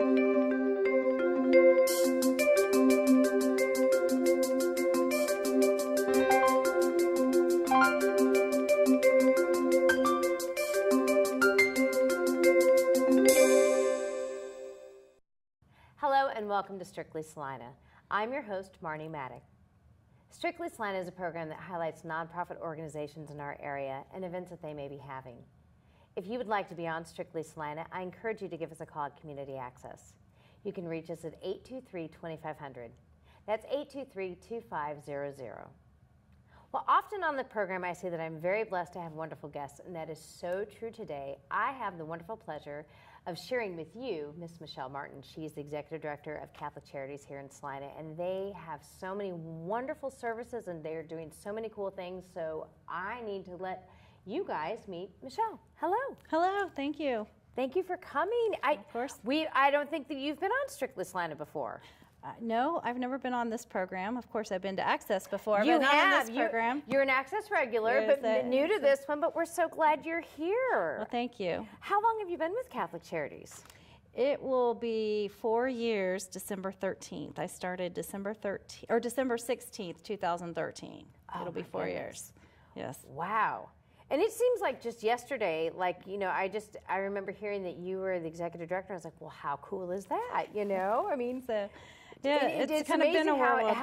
Hello and welcome to Strictly Salina. I'm your host, Marnie Maddock. Strictly Salina is a program that highlights nonprofit organizations in our area and events that they may be having. If you would like to be on Strictly Salina, I encourage you to give us a call at Community Access. You can reach us at 823-2500. That's 823-2500. Well, often on the program I say that I'm very blessed to have wonderful guests, and that is so true today. I have the wonderful pleasure of sharing with you Miss Michelle Martin. She's the Executive Director of Catholic Charities here in Salina, and they have so many wonderful services and they're doing so many cool things, so I need to let you guys meet Michelle. Hello. Hello, thank you. Thank you for coming. Of course. I don't think that you've been on Strictly Salina before. No, I've never been on this program. Of course, I've been to Access before, You but not have. on this program. You're an Access regular, but new to this one, but we're so glad you're here. Well, thank you. How long have you been with Catholic Charities? It will be 4 years, December 13th. I started December 16th, 2013. It'll be 4 years. Yes. Wow. And it seems like just yesterday, I remember hearing that you were the executive director. I was like, well, how cool is that? I mean, So, yeah, it's kind of amazing been a whirlwind.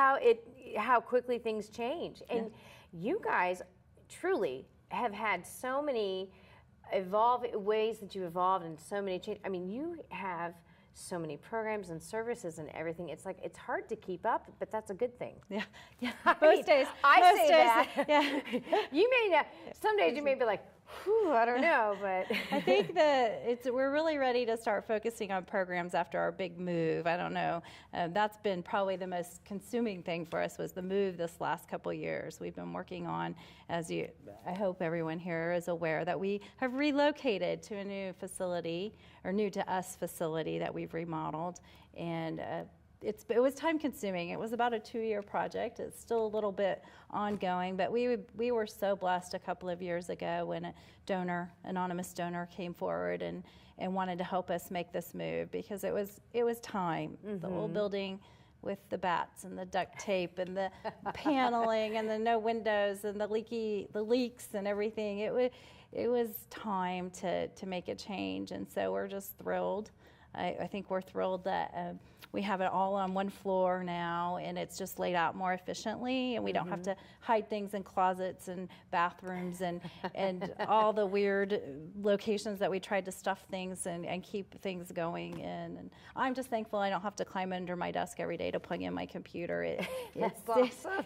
how quickly things change. And you guys truly have had so many ways that you evolved and so many change. I mean, you have so many programs and services and everything. It's like it's hard to keep up, but that's a good thing. Yeah. Most days. I say that. Yeah. You may not. Some days you may be like, whew, I don't know, but I think that we're really ready to start focusing on programs after our big move. I don't know. That's been probably the most consuming thing for us was the move this last couple years. We've been working on, I hope everyone here is aware, that we have relocated to a new facility, or new to us facility that we've remodeled. And it was time consuming. It was about a 2-year project. It's still a little bit ongoing, but we were so blessed a couple of years ago when a anonymous donor came forward and wanted to help us make this move, because it was time. The old building with the bats and the duct tape and the paneling and the no windows and the leaks and everything. It was time to make a change, and so we're just thrilled. I think we're thrilled that we have it all on one floor now, and it's just laid out more efficiently, and we don't have to hide things in closets and bathrooms and all the weird locations that we tried to stuff things and keep things going in. And I'm just thankful I don't have to climb under my desk every day to plug in my computer. It's awesome.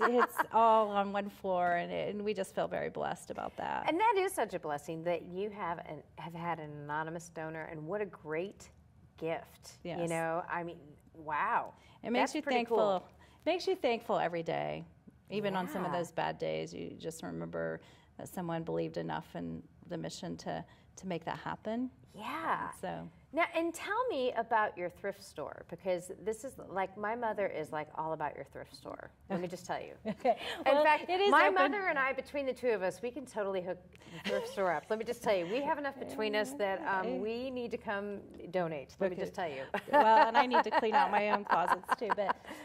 It's all on one floor, and we just feel very blessed about that. And that is such a blessing that you have had an anonymous donor, and what a great gift. Yes. I mean, wow. It makes That's you pretty thankful. cool. Makes you thankful every day. Even on some of Yeah. those bad days, you just remember that someone believed enough in the mission to make that happen. Yeah. So Now, and tell me about your thrift store, because this is like, my mother is like all about your thrift store. Let me just tell you. okay. In Well, fact, it is my open. mother and I, between the two of us, we can totally hook the thrift store up. Let me just tell you, we have enough between us that we need to come donate. Let me just tell you. Well, and I need to clean out my own closets too.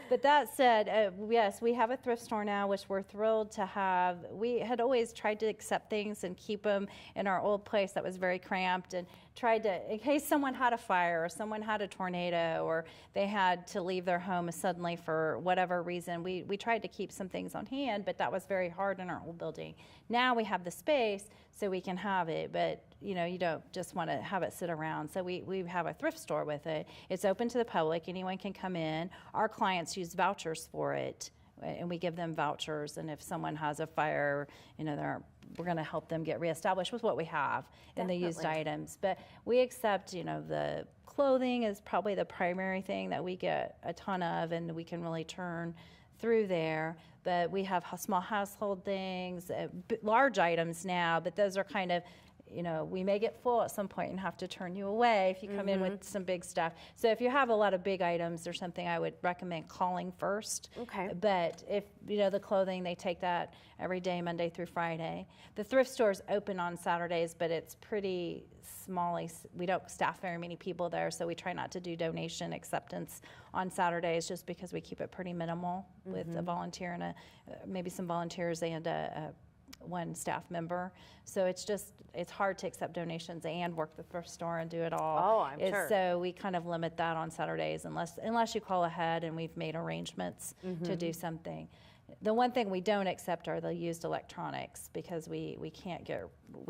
But that said, yes, we have a thrift store now, which we're thrilled to have. We had always tried to accept things and keep them in our old place that was very cramped, and tried to, in case someone had a fire or someone had a tornado or they had to leave their home suddenly for whatever reason, we tried to keep some things on hand, but that was very hard in our old building. Now we have the space so we can have it, but you don't just want to have it sit around. So we have a thrift store with it. It's open to the public. Anyone can come in. Our clients use vouchers for it, and we give them vouchers, and if someone has a fire, we're going to help them get reestablished with what we have in the used items. But we accept, the clothing is probably the primary thing that we get a ton of, and we can really turn through there. But we have small household things, large items now, but those are kind of we may get full at some point and have to turn you away if you come in with some big stuff. So if you have a lot of big items or something, I would recommend calling first. Okay. But if, the clothing, they take that every day, Monday through Friday. The thrift store's open on Saturdays, but it's pretty small. We don't staff very many people there, so we try not to do donation acceptance on Saturdays just because we keep it pretty minimal with a volunteer and maybe some volunteers and one staff member. So it's hard to accept donations and work the thrift store and do it all. Oh, I'm sure. So we kind of limit that on Saturdays unless you call ahead and we've made arrangements to do something. The one thing we don't accept are the used electronics because we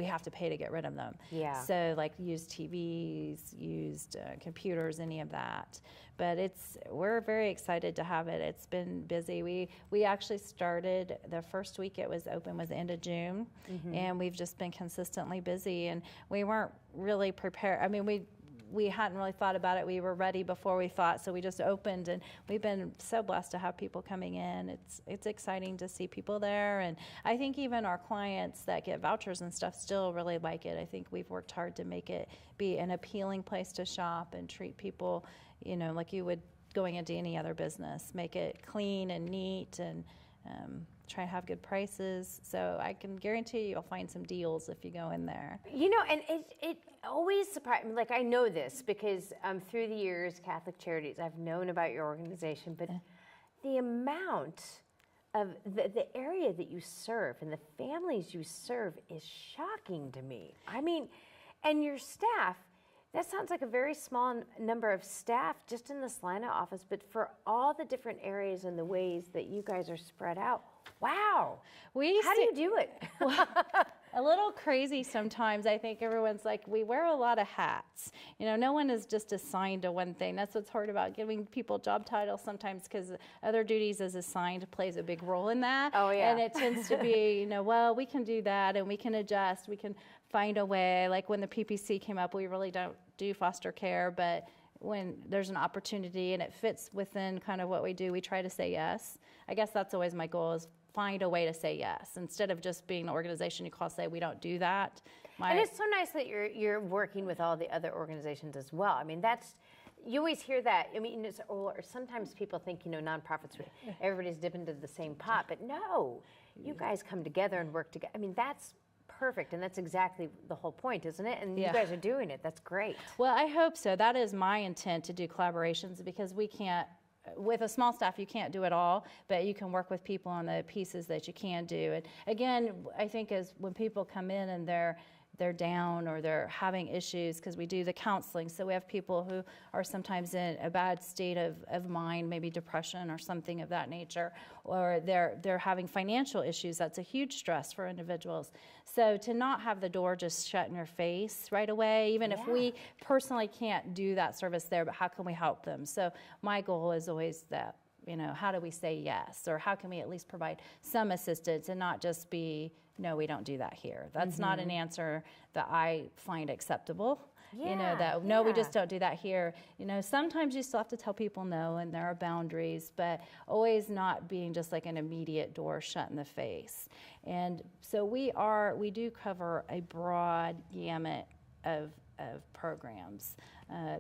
have to pay to get rid of them. Yeah. So like used TVs, used computers, any of that. But we're very excited to have it. It's been busy. We actually started, the first week it was open was the end of June, and we've just been consistently busy, and we weren't really prepared. I mean, we hadn't really thought about it. We were ready before we thought, so we just opened, and we've been so blessed to have people coming in. It's exciting to see people there, and I think even our clients that get vouchers and stuff still really like it. I think we've worked hard to make it be an appealing place to shop and treat people, like you would going into any other business. Make it clean and neat and try to have good prices. So I can guarantee you'll find some deals if you go in there. And it always surprised me. Like, I know this because through the years, Catholic Charities, I've known about your organization, but the amount of the area that you serve and the families you serve is shocking to me. I mean, and your staff, that sounds like a very small number of staff just in the Salina office, but for all the different areas and the ways that you guys are spread out, wow. How do you do it? A little crazy sometimes. I think everyone's like, we wear a lot of hats. No one is just assigned to one thing. That's what's hard about giving people job titles sometimes, because other duties as assigned plays a big role in that. Oh, yeah. And it tends to be, well, we can do that and we can adjust. We can find a way. Like when the PPC came up, we really don't do foster care, but when there's an opportunity and it fits within kind of what we do, we try to say yes. I guess that's always my goal, is find a way to say yes instead of just being an organization you call say we don't do that. And it's so nice that you're working with all the other organizations as well. I mean, you always hear that. I mean, or sometimes people think, nonprofits, everybody's dipping into the same pot, but no, you guys come together and work together. I mean, that's perfect, and that's exactly the whole point, isn't it? And you guys are doing it. That's great. Well, I hope so. That is my intent, to do collaborations, because we can't, with a small staff, you can't do it all, but you can work with people on the pieces that you can do. And again, I think when people come in and they're down or they're having issues, because we do the counseling, so we have people who are sometimes in a bad state of mind, maybe depression or something of that nature, or they're having financial issues. That's a huge stress for individuals. So to not have the door just shut in your face right away, even if we personally can't do that service there, but how can we help them? So my goal is always that, how do we say yes, or how can we at least provide some assistance and not just be, no, we don't do that here. That's not an answer that I find acceptable. We just don't do that here. Sometimes you still have to tell people no, and there are boundaries, but always not being just like an immediate door shut in the face. And so we do cover a broad gamut of programs.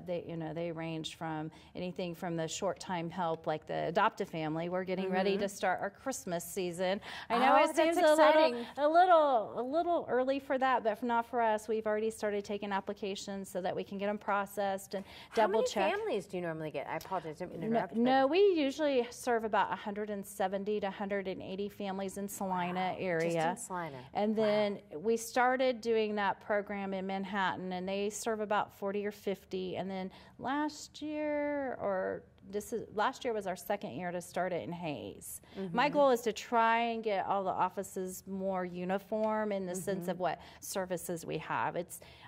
They range from anything from the short-time help, like the adopt a family. We're getting ready to start our Christmas season. I know it seems a little early for that, but not for us. We've already started taking applications so that we can get them processed and double check. How many families do you normally get? I apologize, I didn't interrupt. No, we usually serve about 170 to 180 families in Salina area. Just in Salina. And then we started doing that program in Manhattan, and they serve about 40 or 50. And then last year was our second year to start it in Hayes. My goal is to try and get all the offices more uniform in the sense of what services we have.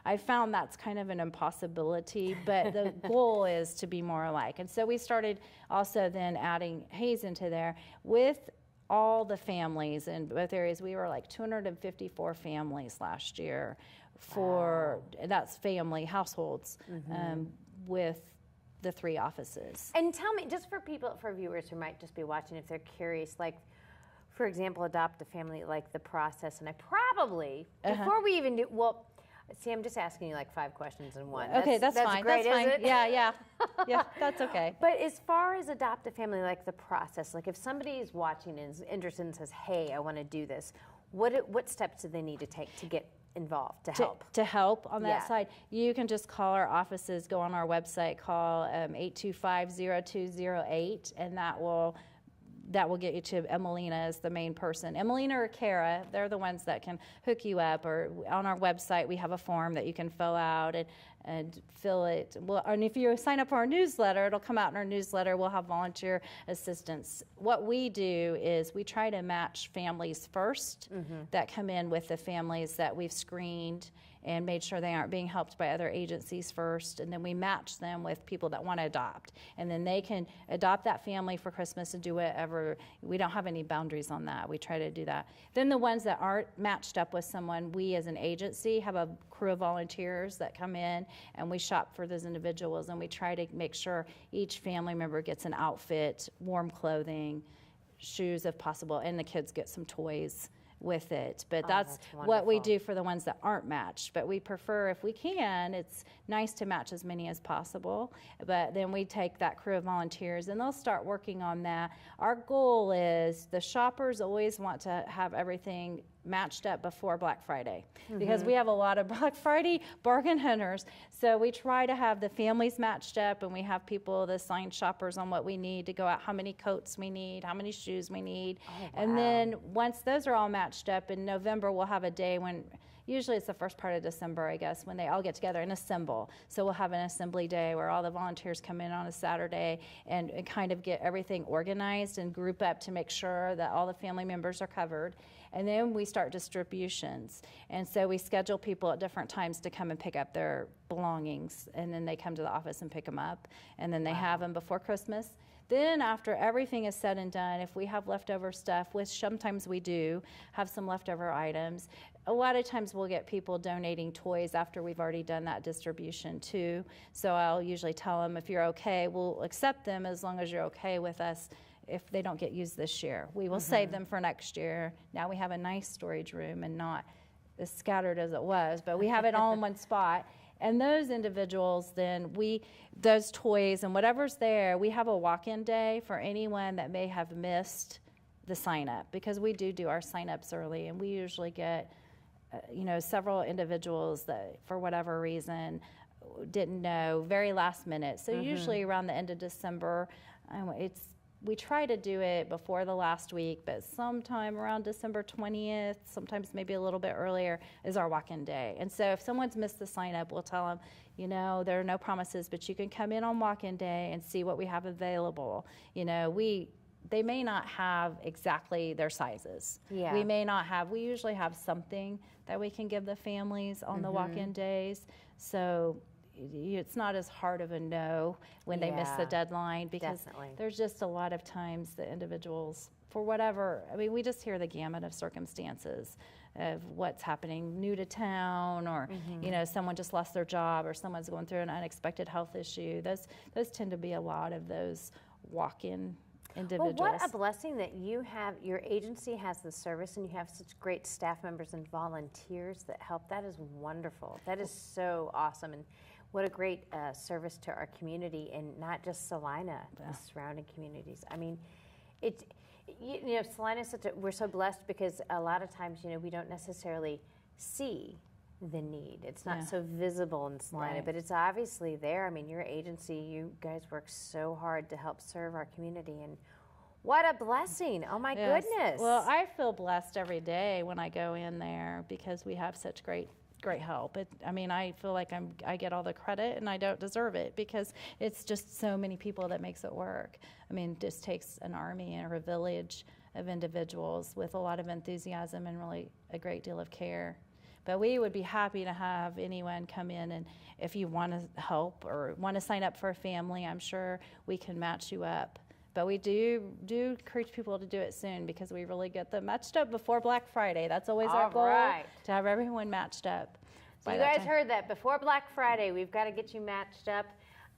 I found that's kind of an impossibility, but the goal is to be more alike. And so we started also then adding Hayes into there with all the families in both areas. We were like 254 families last year that's family households with the 3 offices. And tell me, just for viewers who might just be watching, if they're curious, like, for example, adopt a family, like the process, and I probably, before we even do, See, I'm just asking you like 5 questions in one. Okay, that's fine. Great, that's fine. is it? Yeah, that's okay. But as far as adopt a family, like the process, like if somebody is watching and is interested and says, hey, I want to do this, what steps do they need to take to get involved, to help? To help on that side, you can just call our offices, go on our website, call 825-0208, and that will get you to Emelina as the main person. Emelina or Kara, they're the ones that can hook you up. Or on our website, we have a form that you can fill out and fill it. Well, and if you sign up for our newsletter, it'll come out in our newsletter. We'll have volunteer assistance. What we do is we try to match families first that come in with the families that we've screened and made sure they aren't being helped by other agencies first, and then we match them with people that want to adopt. And then they can adopt that family for Christmas and do whatever. We don't have any boundaries on that. We try to do that. Then the ones that aren't matched up with someone, we as an agency have a crew of volunteers that come in, and we shop for those individuals, and we try to make sure each family member gets an outfit, warm clothing, shoes if possible, and the kids get some toys with it. But that's what we do for the ones that aren't matched. But we prefer, if we can, it's nice to match as many as possible. But then we take that crew of volunteers and they'll start working on that. Our goal is the shoppers always want to have everything matched up before Black Friday because we have a lot of Black Friday bargain hunters. So we try to have the families matched up, and we have people that assign shoppers on what we need to go out, how many coats we need, how many shoes we need. And then once those are all matched up, in November we'll have a day when, usually it's the first part of December, I guess, when they all get together and assemble. So we'll have an assembly day where all the volunteers come in on a Saturday and kind of get everything organized and group up to make sure that all the family members are covered. And then we start distributions. And so we schedule people at different times to come and pick up their belongings. And then they come to the office and pick them up. And then they have them before Christmas. Then after everything is said and done, if we have leftover stuff, which sometimes we do have some leftover items, a lot of times we'll get people donating toys after we've already done that distribution too. So I'll usually tell them, if you're okay, we'll accept them as long as you're okay with us if they don't get used this year. We will save them for next year. Now we have a nice storage room and not as scattered as it was, but we have it all in one spot. And those individuals, then those toys and whatever's there, we have a walk-in day for anyone that may have missed the sign-up, because we do our sign-ups early, and we usually get several individuals that for whatever reason didn't know, very last minute. So usually around the end of December, we try to do it before the last week, but sometime around December 20th, sometimes maybe a little bit earlier, is our walk-in day. And so if someone's missed the sign-up, we'll tell them, there are no promises, but you can come in on walk-in day and see what we have available. They may not have exactly their sizes. Yeah. We usually have something that we can give the families on the walk-in days. So it's not as hard of a no when they miss the deadline, because there's just a lot of times the individuals, for whatever, we just hear the gamut of circumstances of what's happening, new to town, or someone just lost their job, or someone's going through an unexpected health issue. Those tend to be a lot of those walk-in individuals. Well, what a blessing that your agency has the service, and you have such great staff members and volunteers that help. That is wonderful. That is so awesome. And what a great service to our community, and not just Salina, the surrounding communities. Salina is we're so blessed, because a lot of times, we don't necessarily see the need. It's not so visible in Salina, but it's obviously there. Your agency, you guys work so hard to help serve our community, and what a blessing. Oh my goodness. Well, I feel blessed every day when I go in there, because we have such great help. I feel like I get all the credit, and I don't deserve it, because it's just so many people that makes it work. It just takes an army or a village of individuals with a lot of enthusiasm and really a great deal of care. But we would be happy to have anyone come in, and if you want to help or want to sign up for a family, I'm sure we can match you up. But we do encourage people to do it soon, because we really get them matched up before Black Friday. That's always our goal, to have everyone matched up. So you guys heard that. Before Black Friday, we've got to get you matched up.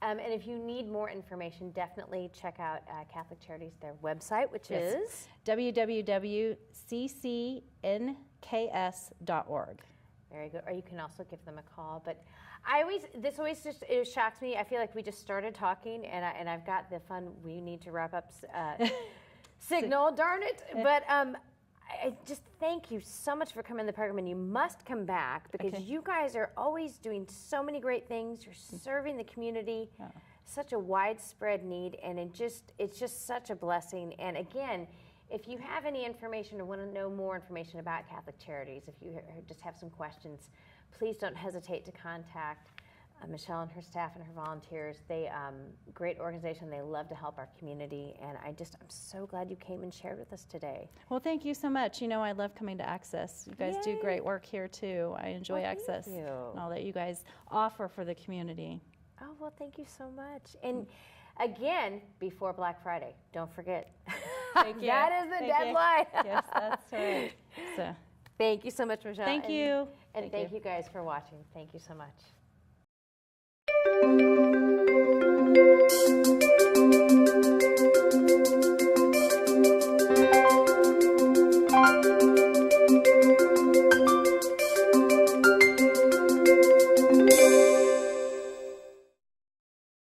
And if you need more information, definitely check out Catholic Charities, their website, which is www.ccnks.org. Very good. Or you can also give them a call. But this always just, it shocks me. I feel like we just started talking, and I've got the fun, we need to wrap up signal, darn it. But I just thank you so much for coming to the program, and you must come back because you guys are always doing so many great things. You're serving the community, such a widespread need, and it's just such a blessing. And again, if you have any information or want to know more information about Catholic Charities, if you just have some questions, please don't hesitate to contact Michelle and her staff and her volunteers. They great organization. They love to help our community, and I'm so glad you came and shared with us today. Well, thank you so much. You know, I love coming to Access. You guys do great work here too. I enjoy Access and all that you guys offer for the community. Oh, well, thank you so much. And again, before Black Friday, don't forget. That is the deadline. Yes, that's right. So, thank you so much, Michelle. Thank you. And thank you guys for watching. Thank you so much.